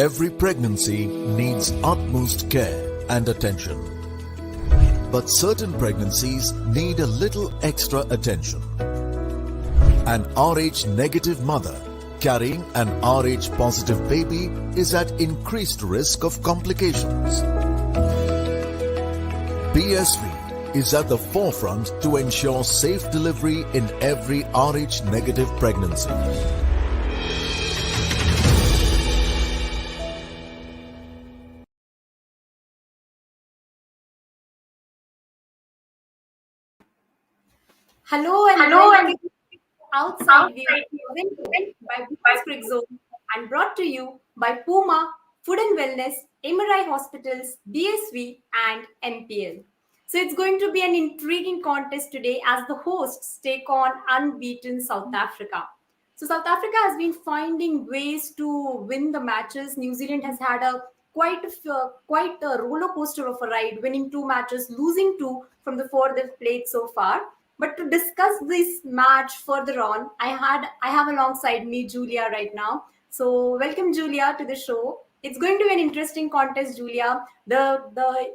Every pregnancy needs utmost care and attention. But certain pregnancies need a little extra attention. An Rh negative mother carrying an Rh positive baby is at increased risk of complications. BSV is at the forefront to ensure safe delivery in every Rh negative pregnancy. Hello and welcome to Outside View, presented by Business Brick Zone and brought to you by Puma, Food and Wellness, MRI Hospitals, BSV and MPL. So it's going to be an intriguing contest today as the hosts take on unbeaten South Africa. So South Africa has been finding ways to win the matches. New Zealand has had a quite a roller coaster of a ride, winning 2 matches, losing 2 from the 4 they've played so far. But to discuss this match further on, I have alongside me Julia right now. So welcome Julia to the show. It's going to be an interesting contest, Julia. The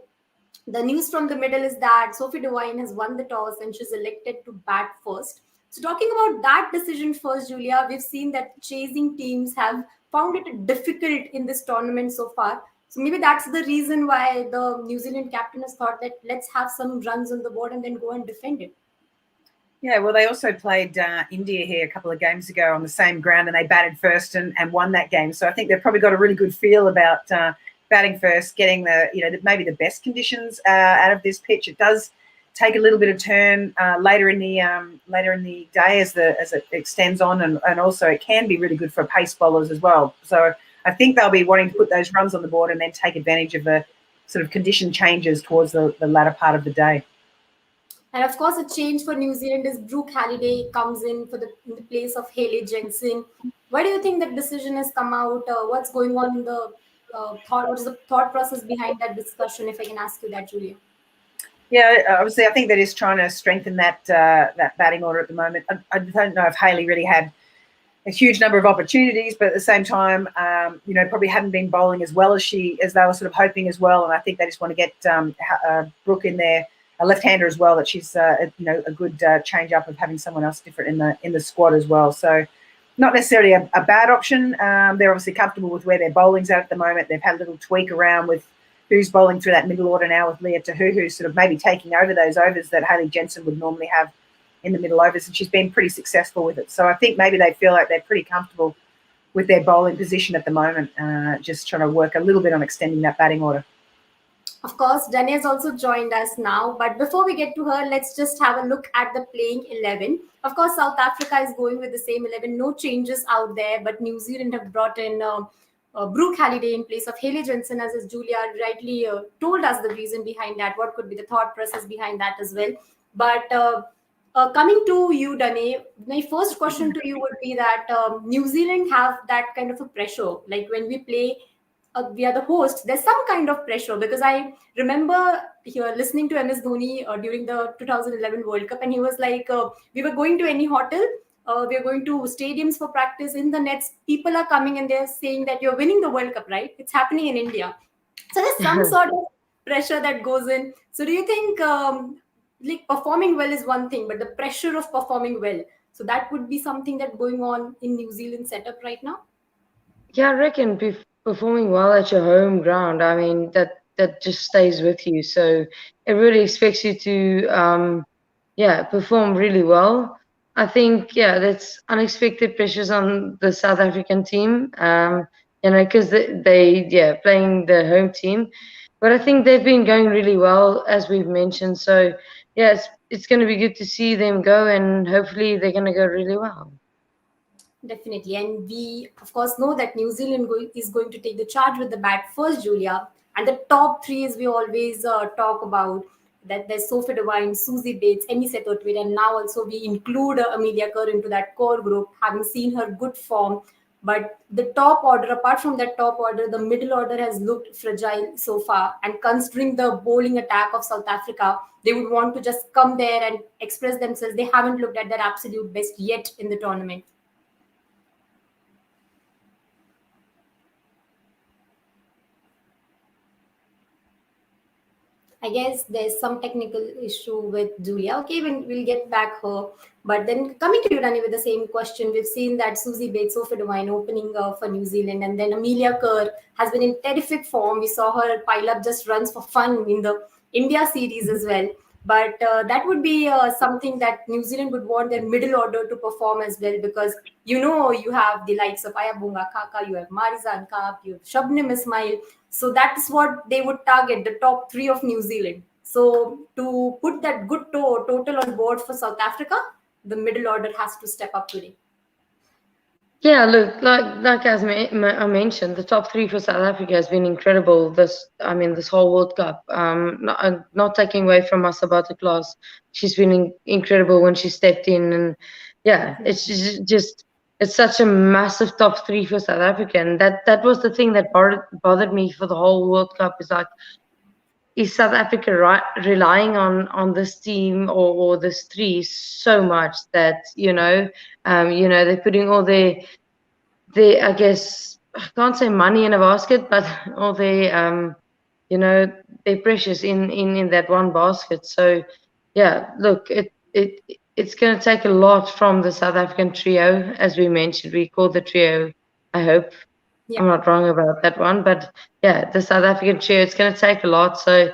news from the middle is that Sophie Devine has won the toss and she's elected to bat first. So talking about that decision first, Julia, we've seen that chasing teams have found it difficult in this tournament so far. So maybe that's the reason why the New Zealand captain has thought that let's have some runs on the board and then go and defend it. Yeah, well, they also played India here a couple of games ago on the same ground, and they batted first and won that game. So I think they've probably got a really good feel about batting first, getting maybe the best conditions out of this pitch. It does take a little bit of turn later in the day as it extends on, and also it can be really good for pace bowlers as well. So I think they'll be wanting to put those runs on the board and then take advantage of the sort of condition changes towards the latter part of the day. And of course, a change for New Zealand is Brooke Halliday comes in the place of Haley Jensen. Why do you think that decision has come out? What's going on in the thought? What is the thought process behind that discussion? If I can ask you that, Julia. Yeah, obviously, I think that is trying to strengthen that batting order at the moment. I don't know if Haley really had a huge number of opportunities, but at the same time, probably hadn't been bowling as well as they were sort of hoping as well. And I think they just want to get Brooke in there. A left-hander as well, that she's a good change up of having someone else different in the squad as well. So not necessarily a bad option. They're obviously comfortable with where their bowling's at the moment. They've had a little tweak around with who's bowling through that middle order now with Leah Tahuhu sort of maybe taking over those overs that Haley Jensen would normally have in the middle overs, and she's been pretty successful with it. So I think maybe they feel like they're pretty comfortable with their bowling position at the moment, just trying to work a little bit on extending that batting order. Of course, Dani has also joined us now. But before we get to her, let's just have a look at the playing 11. Of course, South Africa is going with the same 11. No changes out there. But New Zealand have brought in Brooke Halliday in place of Haley Jensen, as Julia rightly told us the reason behind that. What could be the thought process behind that as well. But coming to you, Dani, my first question to you would be that New Zealand have that kind of a pressure. Like when we play, we are the host, there's some kind of pressure, because I remember listening to MS Dhoni during the 2011 World Cup, and he was like, we were going to any hotel, we are going to stadiums for practice. In the nets, people are coming and they're saying that you're winning the World Cup, right? It's happening in India. So there's some sort of pressure that goes in. So do you think like performing well is one thing, but the pressure of performing well, so that would be something that's going on in New Zealand setup right now? Yeah, I reckon performing well at your home ground, I mean, that just stays with you. So everybody expects you to, perform really well. I think, that's unexpected pressures on the South African team, because they playing the home team. But I think they've been going really well, as we've mentioned. So, yeah, it's going to be good to see them go, and hopefully they're going to go really well. Definitely. And we, of course, know that New Zealand is going to take the charge with the bat first, Julia. And the top 3, as we always talk about, that there's Sophie Devine, Susie Bates, Emmy Setotuid, and now also we include Amelia Kerr into that core group, having seen her good form. But the top order, apart from that top order, the middle order has looked fragile so far. And considering the bowling attack of South Africa, they would want to just come there and express themselves. They haven't looked at their absolute best yet in the tournament. I guess there's some technical issue with Julia. Okay, we'll get back her. But then coming to you, Rani, with the same question, we've seen that Susie Bates, Sophie Devine opening for New Zealand, and then Amelia Kerr has been in terrific form. We saw her pile up just runs for fun in the India series as well. But that would be something that New Zealand would want their middle order to perform as well, because you have the likes of Ayabunga Kaka, you have Marizan Kaap, you have Shabnim Ismail. So that's what they would target, the top three of New Zealand. So to put that good total on board for South Africa, the middle order has to step up today. Yeah, look, like as I mentioned, the top three for South Africa has been incredible. This whole World Cup. Not taking away from Masabata class, she's been incredible when she stepped in, and yeah, it's just it's such a massive top three for South Africa, and that was the thing that bothered me for the whole World Cup. Is like, is South Africa relying on this team or this three so much that they're putting all their I guess I can't say money in a basket, but all their precious in that one basket. So yeah, look, it's going to take a lot from the South African trio, as we mentioned. We call the trio. I hope I'm not wrong about that one, but yeah, the South African trio. It's going to take a lot. So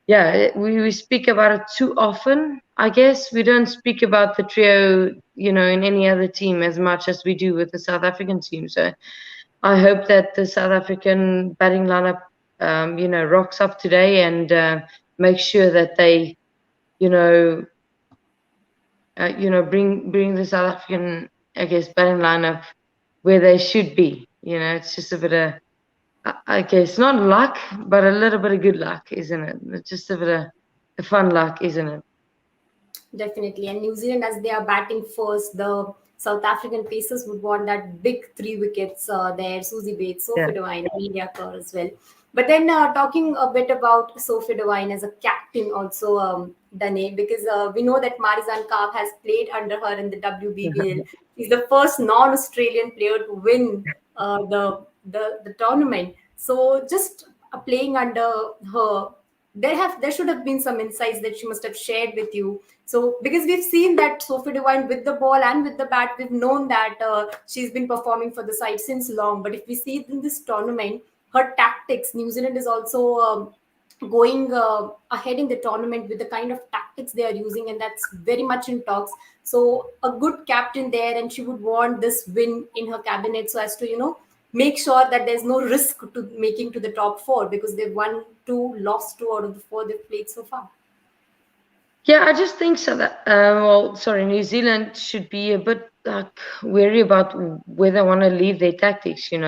yeah, we speak about it too often. I guess we don't speak about the trio, in any other team as much as we do with the South African team. So I hope that the South African batting lineup, rocks up today and make sure that they, bring the South African, I guess, batting lineup where they should be. It's just a bit of, I guess, not luck, but a little bit of good luck, isn't it? It's just a bit of fun luck, isn't it? Definitely. And New Zealand, as they are batting first, the South African Pacers would want that big 3 wickets there. Susie Bates, Sophie Devine, Amelia Kerr as well. But then talking a bit about Sophie Devine as a captain also, Dane, because we know that Marizan Kaap has played under her in the WBBL. She's the first non-Australian player to win the tournament. So just playing under her, there should have been some insights that she must have shared with you. So because we've seen that Sophie Devine with the ball and with the bat, we've known that she's been performing for the side since long. But if we see it in this tournament, her tactics, New Zealand is also going ahead in the tournament with the kind of tactics they are using, and that's very much in talks. So a good captain there, and she would want this win in her cabinet so as to make sure that there's no risk to making to the top four, because they've won 2, lost 2 out of the 4 they've played so far. Yeah, I just think so that New Zealand should be a bit wary about where they want to leave their tactics. You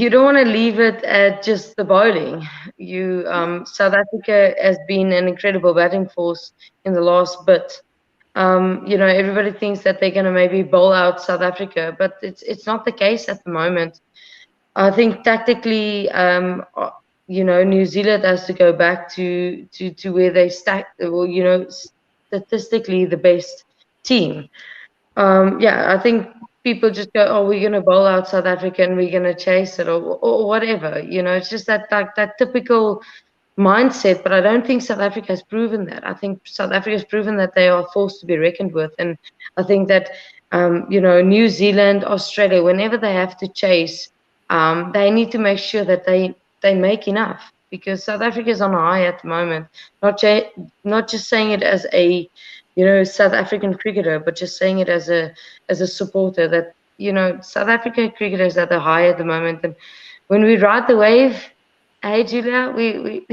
don't want to leave it at just the bowling. South Africa has been an incredible batting force in the last bit. Everybody thinks that they're going to maybe bowl out South Africa, but it's not the case at the moment. I think tactically, New Zealand has to go back to where they stack, statistically the best team. I think people just go, oh, we're going to bowl out South Africa and we're going to chase it or whatever. It's just that typical mindset, but I don't think South Africa has proven that. I think South Africa has proven that they are a force to be reckoned with. And I think that, New Zealand, Australia, whenever they have to chase, they need to make sure that they make enough, because South Africa is on a high at the moment. Not just saying it as a South African cricketer, but just saying it as a supporter that South African cricketers at the high at the moment. And when we ride the wave, hey Julia, we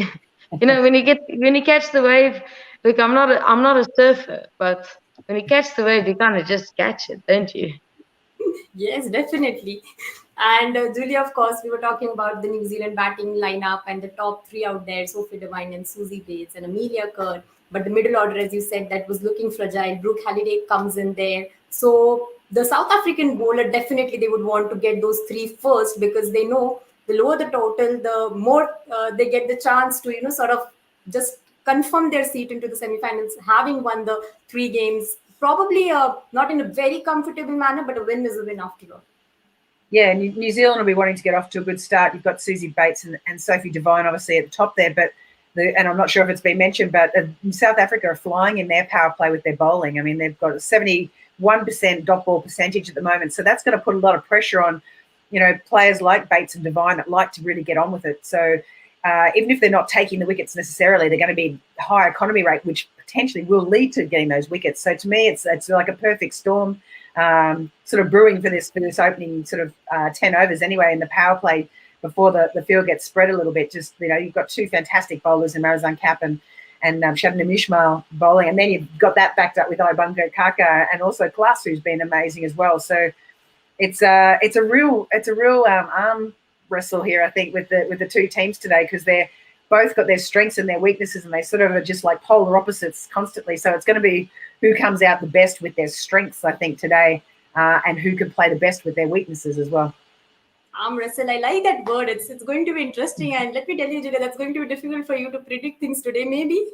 when you catch the wave, look, I'm not a surfer, but when you catch the wave, you kind of just catch it, don't you? Yes, definitely. And Julia, of course, we were talking about the New Zealand batting lineup and the top 3 out there, Sophie Devine and Susie Bates and Amelia Kerr. But the middle order, as you said, that was looking fragile. Brooke Halliday comes in there. So the South African bowler, definitely they would want to get those 3 first, because they know the lower the total, the more they get the chance to, sort of just confirm their seat into the semifinals, having won the 3 games. Probably not in a very comfortable manner, but a win is a win after all. Yeah, New Zealand will be wanting to get off to a good start. You've got Susie Bates and Sophie Devine obviously at the top there, but and I'm not sure if it's been mentioned, but South Africa are flying in their power play with their bowling. I mean, they've got a 71% dot ball percentage at the moment, so that's going to put a lot of pressure on, players like Bates and Devine that like to really get on with it. So even if they're not taking the wickets necessarily, they're going to be high economy rate, which potentially will lead to getting those wickets. So to me, it's like a perfect storm. Sort of brewing for this opening sort of 10 overs anyway in the power play before the field gets spread a little bit. Just, you've got two fantastic bowlers in Marizan Kapp and Shabnam Ismail bowling, and then you've got that backed up with Ayabonga Kaka and also Klaas, who's been amazing as well. So it's a real arm wrestle here, I think, with the two teams today, because they're both got their strengths and their weaknesses, and they sort of are just like polar opposites constantly. So it's going to be who comes out the best with their strengths, I think, today, and who can play the best with their weaknesses as well. Arm wrestle, I like that word. It's going to be interesting, and let me tell you, Julia, that's going to be difficult for you to predict things today. Maybe,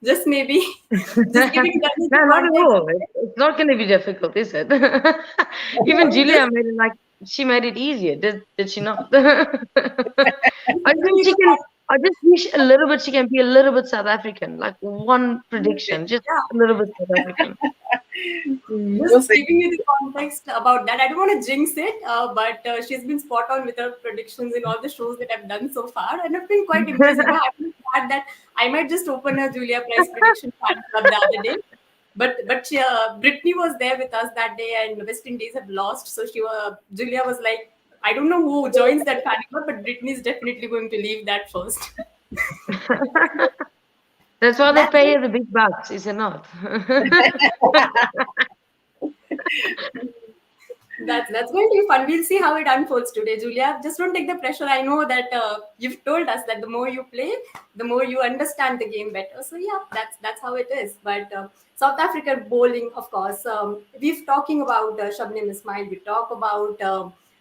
just maybe. Just giving that no, not at all. It's not going to be difficult, is it? Even Julia made it she made it easier. Did she not? I just wish a little bit she can be a little bit South African, like one prediction, just a little bit South African. Just giving you the context about that. I don't want to jinx it, but she's been spot on with her predictions in all the shows that I've done so far, and I've been quite impressed. I'm glad that I might just open a Julia Price prediction fan club the other day. But Brittany was there with us that day, and West Indies have lost. So Julia was like, I don't know who joins that fan club, but Brittany is definitely going to leave that first. That's why they pay you the big bucks, is it not? That's going to be fun. We'll see how it unfolds today, Julia. Just don't take the pressure. I know that you've told us that the more you play, the more you understand the game better. So yeah, that's how it is. But South Africa bowling, of course. We're talking about Shabnam Ismail. We talk about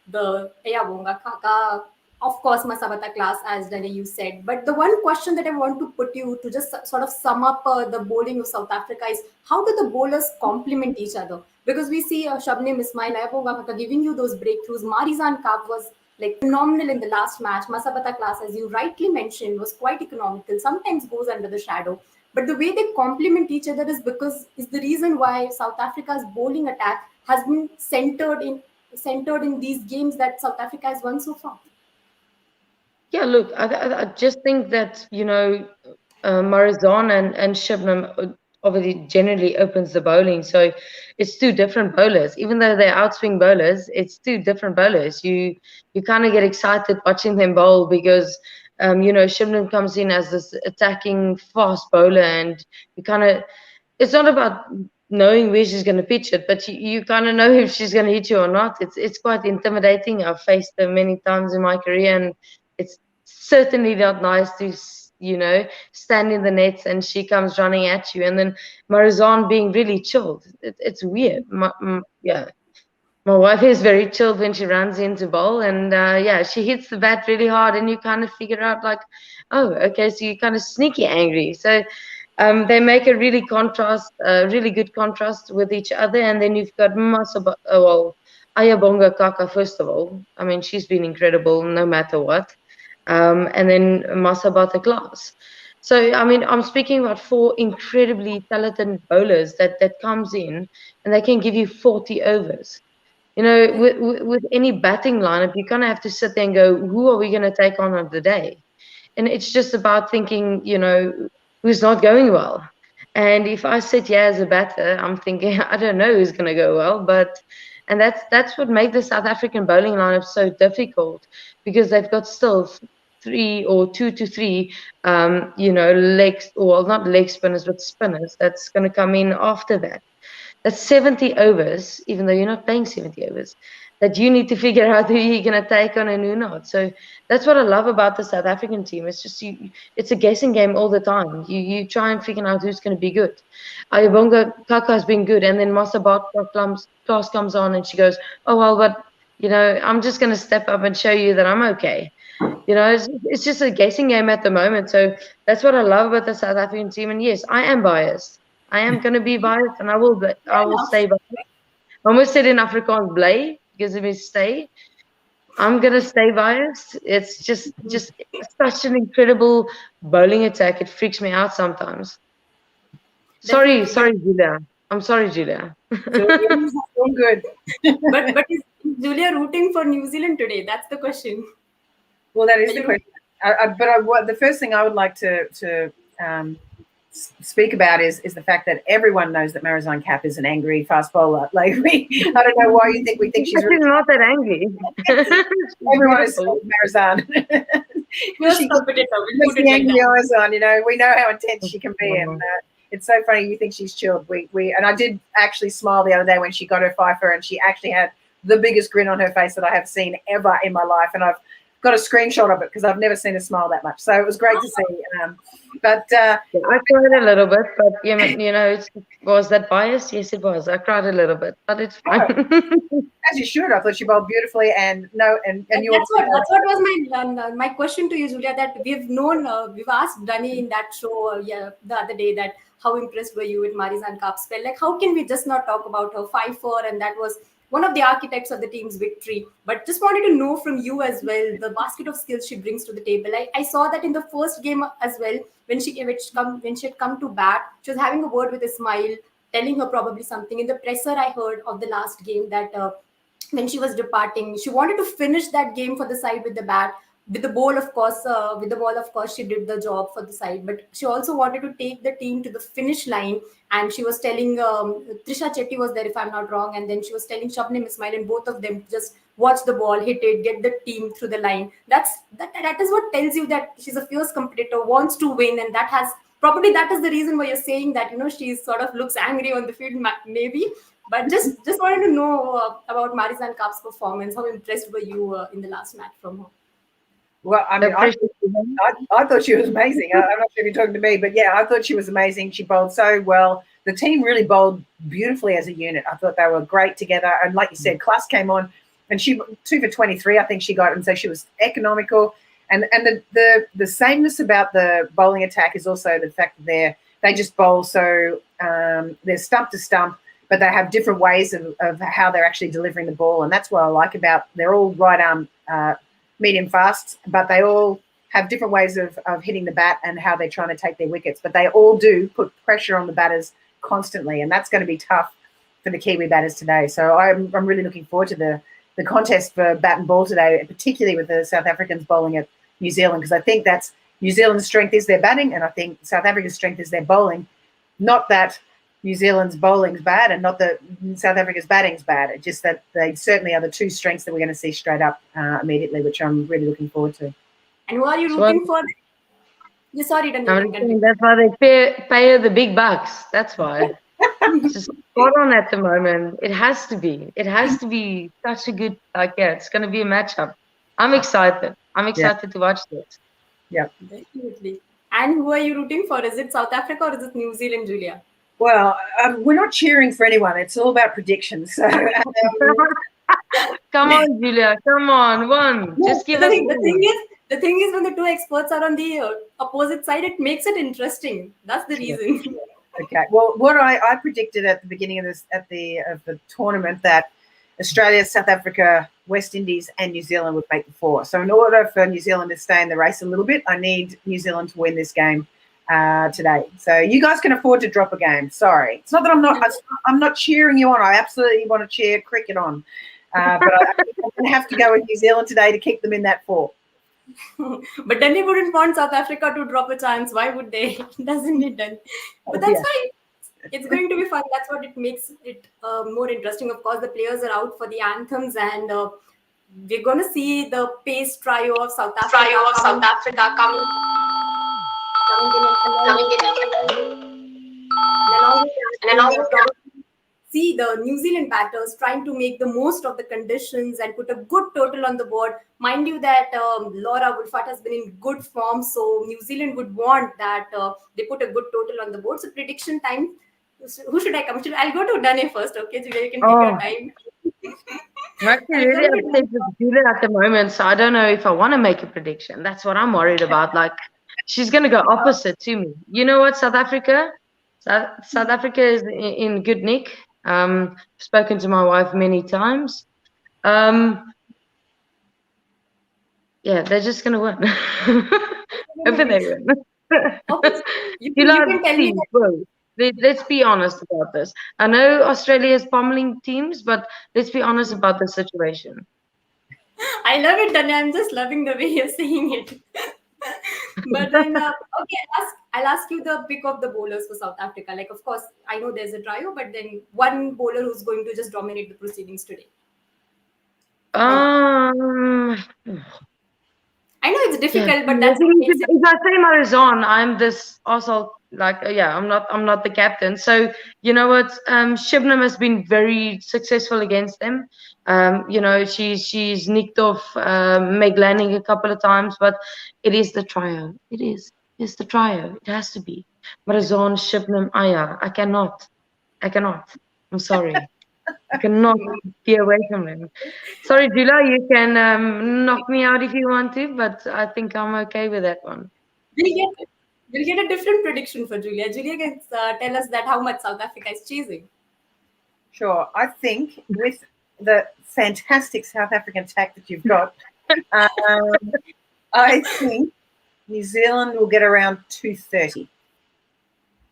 the Ayabonga Kaka. Of course, Masabata Klaas, as Dani you said. But the one question that I want to put you to just sort of sum up the bowling of South Africa is, how do the bowlers complement each other? Because we see Shabnam Ismail, Ayabonga Kaka giving you those breakthroughs. Marizan Kapp was like phenomenal in the last match. Masabata Klaas, as you rightly mentioned, was quite economical, sometimes goes under the shadow. But the way they complement each other is the reason why South Africa's bowling attack has been centered in these games that South Africa has won so far. Yeah, look, I just think that, Marizan and Shabnam obviously generally opens the bowling. So it's two different bowlers. Even though they're outswing bowlers, it's two different bowlers. You kind of get excited watching them bowl because, Shabnam comes in as this attacking fast bowler, and it's not about knowing where she's going to pitch it, but you kind of know if she's going to hit you or not. It's quite intimidating. I've faced her many times in my career, and it's certainly not nice to stand in the nets and she comes running at you, and then Marizan being really chilled. It's weird. My wife is very chilled when she runs into bowl, and she hits the bat really hard, and you kind of figure out like, oh, okay, so you're kind of sneaky angry. So they make a really good contrast with each other, and then you've got Ayabonga Kaka. First of all, I mean, she's been incredible no matter what, and then Masabata Klaas. So I mean, I'm speaking about four incredibly talented bowlers that comes in, and they can give you 40 overs. With any batting lineup, you kind of have to sit there and go, who are we going to take on of the day? And it's just about thinking, who's not going well. And if I sit here as a batter, I'm thinking, I don't know who's going to go well, and that's what makes the South African bowling lineup so difficult, because they've got still 2 to 3, legs, or not leg spinners, but spinners that's going to come in after that. That's 70 overs, even though you're not playing 70 overs, that you need to figure out who you're going to take on and who not. So that's what I love about the South African team. It's just it's a guessing game all the time. You try and figure out who's going to be good. Ayabonga Kaka has been good, and then Masabata Klaas comes on and she goes, oh, well, but, I'm just going to step up and show you that I'm okay. It's just a guessing game at the moment. So that's what I love about the South African team. And yes, I am biased. I am going to be biased, and I will stay biased. I almost said in Afrikaans bly, because it means stay. I'm gonna stay biased. It's just such an incredible bowling attack. It freaks me out sometimes. Sorry, Definitely, but Julia. I'm sorry, Julia. So it's all good. is Julia rooting for New Zealand today? That's the question. Well, that Are is the you question. What the first thing I would like to speak about is the fact that everyone knows that Marizanne Kapp is an angry fast bowler. Like I don't know why you think we think she's She's not that angry. everyone is Beautiful. Marizanne. first She competitor? We'll puts put it the like angry that. eyes on. We know how intense she can be, and it's so funny. You think she's chilled. And I did actually smile the other day when she got her fifer, and she actually had the biggest grin on her face that I have seen ever in my life, and I've got a screenshot of it because I've never seen her smile that much. So it was great to see. But Yeah, I cried a little bit, but was that biased? Yes, it was. I cried a little bit, but it's fine. as you should. I thought she bowled beautifully, and you obviously That's what was my question to you, Julia. That we've asked Dunny in that show, the other day, that how impressed were you with Marizanne Kapp's spell? Like, how can we just not talk about her 5-4, and that was one of the architects of the team's victory. But just wanted to know from you as well the basket of skills she brings to the table. I saw that in the first game as well, when she had come to bat, she was having a word with Ismail, telling her probably something. In the presser, I heard of the last game that. When she was departing, she wanted to finish that game for the side with the bat. With the ball, of course, she did the job for the side. But she also wanted to take the team to the finish line. And she was telling Trisha Chetty was there, if I'm not wrong, and then she was telling Shabnim Ismail, and both of them just watch the ball, hit it, get the team through the line. That is what tells you that she's a fierce competitor, wants to win, and that is the reason why you're saying that she sort of looks angry on the field, maybe. But just wanted to know about Marizanne Kapp's performance. How impressed were you in the last match from her? Well, I mean, I thought she was amazing. I'm not sure if you're talking to me, but yeah, I thought she was amazing. She bowled so well. The team really bowled beautifully as a unit. I thought they were great together. And like you said, Klass came on, and she 2 for 23, I think she got, and so she was economical. And the sameness about the bowling attack is also the fact that they just bowl so they're stump to stump, but they have different ways of how they're actually delivering the ball, and that's what I like about. They're all right arm, medium fast, but they all have different ways of hitting the bat and how they're trying to take their wickets. But they all do put pressure on the batters constantly, and that's going to be tough for the Kiwi batters today. So I'm really looking forward to the contest for bat and ball today, particularly with the South Africans bowling at New Zealand, because I think that's New Zealand's strength is their batting, and I think South Africa's strength is their bowling. Not that New Zealand's bowling's bad and not that South Africa's batting's bad. It's just that they certainly are the two strengths that we're going to see straight up immediately, which I'm really looking forward to. And who are you rooting for? Yeah, sorry, Daniel. That's why they pay the big bucks. That's why. It's just spot on at the moment. It has to be. It has to be such a good, it's going to be a matchup. I'm excited. I'm excited to watch this. Yeah. Definitely. And who are you rooting for? Is it South Africa or is it New Zealand, Julia? Well, we're not cheering for anyone. It's all about predictions. So, come on, Julia. Come on. One. Just give us the thing is, when the two experts are on the opposite side, it makes it interesting. That's the reason. Okay. Well, what I predicted at the beginning of the tournament that Australia, South Africa, West Indies, and New Zealand would make the four. So in order for New Zealand to stay in the race a little bit, I need New Zealand to win this game today. So you guys can afford to drop a game. Sorry, it's not that I'm not cheering you on. I absolutely want to cheer cricket on, but I'm going to have to go with New Zealand today to keep them in that four. But then they wouldn't want South Africa to drop a chance. Why would they? Doesn't it then? But that's fine. It's going to be fun. That's what it makes it more interesting. Of course, the players are out for the anthems, and we're going to see the pace trio of South Africa coming in. See the New Zealand batters trying to make the most of the conditions and put a good total on the board. Mind you that Laura Wolfart has been in good form, so New Zealand would want that they put a good total on the board. So prediction time. Who should I come to? I'll go to Dane first, okay? Julia, you can take your time. I'm actually really upset with Julia at the moment, so I don't know if I want to make a prediction. That's what I'm worried about. Like, she's going to go opposite to me. You know what, South Africa? South Africa is in good nick. Spoken to my wife many times. yeah, they're just gonna win. Hopefully they win. Okay, you You can tell me see, that. bro, let's be honest about this. I know Australia is pummeling teams, but let's be honest about the situation. I love it, Danya. I'm just loving the way you're saying it. But then, okay, I'll ask you the pick of the bowlers for South Africa. Like, of course, I know there's a trio, but then one bowler who's going to just dominate the proceedings today. Um, I know it's yeah, difficult, but I that's think it's if I say Marizon, I'm this also like yeah, I'm not the captain. So you know what? Shibnam has been very successful against them. You know, she's nicked off Meg Lanning a couple of times, but it is the trio. It's the trio. It has to be Marizon, Shibnam, Aya. I cannot. I'm sorry. I cannot be away from them. Sorry, Julia, you can knock me out if you want to, but I think I'm okay with that one. we'll get we'll get a different prediction for Julia. Julia can tell us that how much South Africa is chasing. Sure. I think with the fantastic South African attack that you've got, I think New Zealand will get around 230.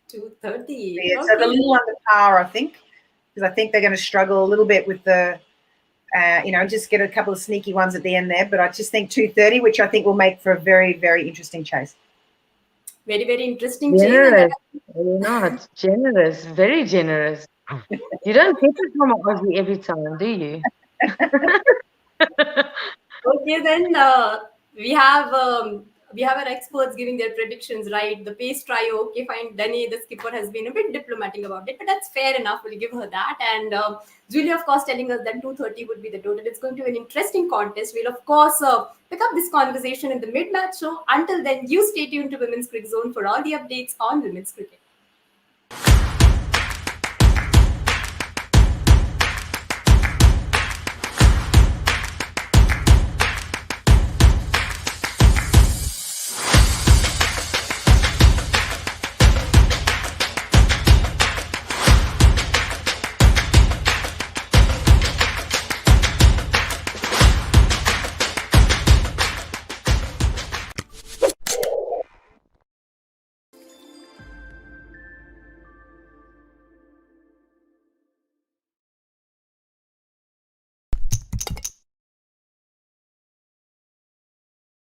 230. Yeah, Okay. so they're a little under par, I think, because I think they're going to struggle a little bit with the, just get a couple of sneaky ones at the end there. But I just think 230, which I think will make for a very, very interesting chase. Very, very interesting chase. Generous. You're not generous. Very generous. You don't get it from an Aussie every time, do you? Okay, then we have our experts giving their predictions, right? The pace trio. Okay, fine. Dani, the skipper, has been a bit diplomatic about it, but that's fair enough. We'll give her that. And Julia, of course, telling us that 230 would be the total. It's going to be an interesting contest. We'll of course pick up this conversation in the mid-match show. Until then, you stay tuned to Women's Cricket Zone for all the updates on women's cricket.